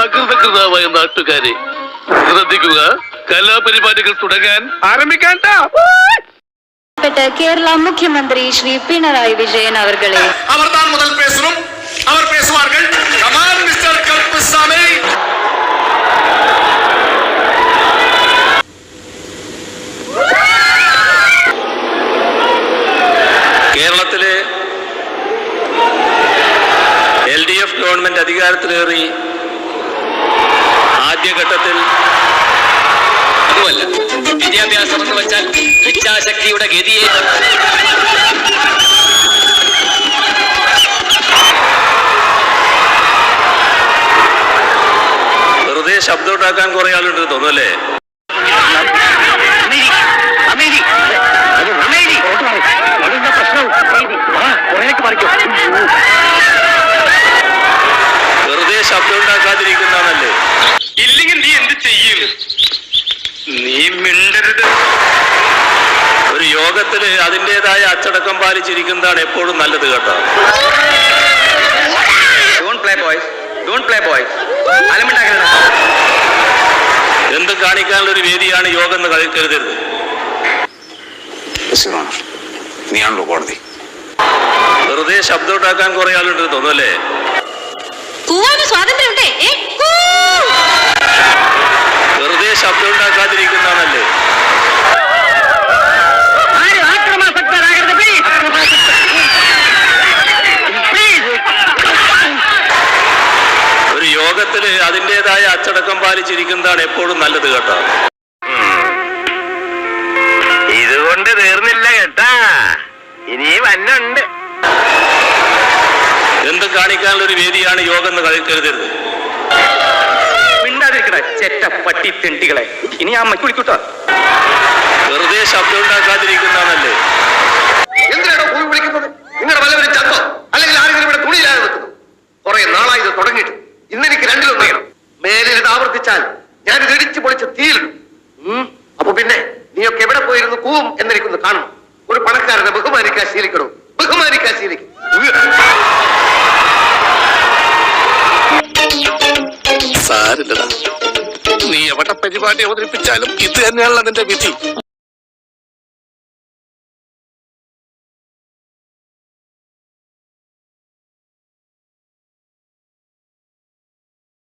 അകൃതകൃതാവായ നാട്ടുകാരെ ശ്രദ്ധിക്കുക, കലാപരിപാടികൾ തുടങ്ങാൻ ആരംഭിക്കാൻ. കേരള മുഖ്യമന്ത്രി ശ്രീ പിണറായി വിജയൻ അവർകളെ அவர்தான் முதல் பேசணும். அவர் பேசுவார்கள். Come on mister Karuppusamy. കേരളത്തിലെ LDF ഗവൺമെന്റ് അധികാരത്തിലേറി ആദ്യഘട്ടത്തിൽ അതുമല്ല, വിദ്യാഭ്യാസം എന്ന് വെച്ചാൽ ഇച്ഛാശക്തിയുടെ ഗതിയെ വെറുതെ ശബ്ദം ഉണ്ടാക്കാൻ കുറെ ആളുണ്ട് തോന്നുമല്ലേ? വെറുതെ ശബ്ദം ഉണ്ടാക്കാതിരിക്കുന്നതാണല്ലേ. ഇല്ലെങ്കിൽ നീ എന്ത് ചെയ്യും? നീ മിണ്ടരുത്. ഒരു യോഗത്തില് അതിൻ്റെതായ അച്ചടക്കം പാലിച്ചിരിക്കുന്നതാണ് എപ്പോഴും നല്ലത് കേട്ടോ. എന്ത് കാണിക്കാനുള്ള ഒരു വേദിയാണ് യോഗം എന്ന് കരുതരുത്. നീയാണല്ലോ കോടതി. വെറുതെ ശബ്ദം ഉണ്ടാക്കാൻ കുറെ ആളുണ്ട് തോന്നുമല്ലേ? വെറുതെ ശബ്ദം ഉണ്ടാക്കാതിരിക്കുന്നതാണല്ലേ. ഒരു യോഗത്തില് അതിൻ്റെതായ അച്ചടക്കം പാലിച്ചിരിക്കുന്നതാണ് എപ്പോഴും നല്ലത് കേട്ടോ. ഇതുകൊണ്ട് തീർന്നില്ല കേട്ടാ, ഇനി വന്നുണ്ട്. എന്ത് കാണിക്കാനുള്ള ഒരു വേദിയാണ് യോഗം എന്ന് കരുതരുത്. മിണ്ടാതിരിക്കട ചെറ്റ പട്ടി തെണ്ടികളെ. ഇനി ആ അമ്മയ്ക്ക് വിളിക്കൂട്ടോ. വെറുതെ ശബ്ദം ഉണ്ടാക്കാതിരിക്കുന്നതാണല്ലേ. എന്തിനാണോ ഭൂമി വിളിക്കുന്നത്? നിങ്ങളുടെ വല്ലവരും ചത്തോ അല്ലെങ്കിൽ ആരെങ്കിലും ഇവിടെ തുണിയിലാതെ വെക്കുന്നു? കുറെ നാളായി ഇത് തുടങ്ങിയിട്ട്. ഇന്നെനിക്ക് രണ്ടിലൊന്നും ചെയ്യണം. മേലിൽ ഇത് ആവർത്തിച്ചാൽ ഞാനിത് ഇടിച്ചു പൊളിച്ച് തീരിടും. അപ്പൊ പിന്നെ നീയൊക്കെ എവിടെ പോയിരുന്നു കൂവും എന്നെനിക്കൊന്ന് കാണണം. ഒരു പണക്കാരനെ ബഹുമാനിക്കാൻ ശീലിക്കണോ? ബഹുമാനിക്കാൻ ശീലിക്കും. സാരില്ലടാ, നീ എവിടെ പരിപാടി അവതരിപ്പിച്ചാലും ഇത് തന്നെയാണല്ലോ നിന്റെ വിധി.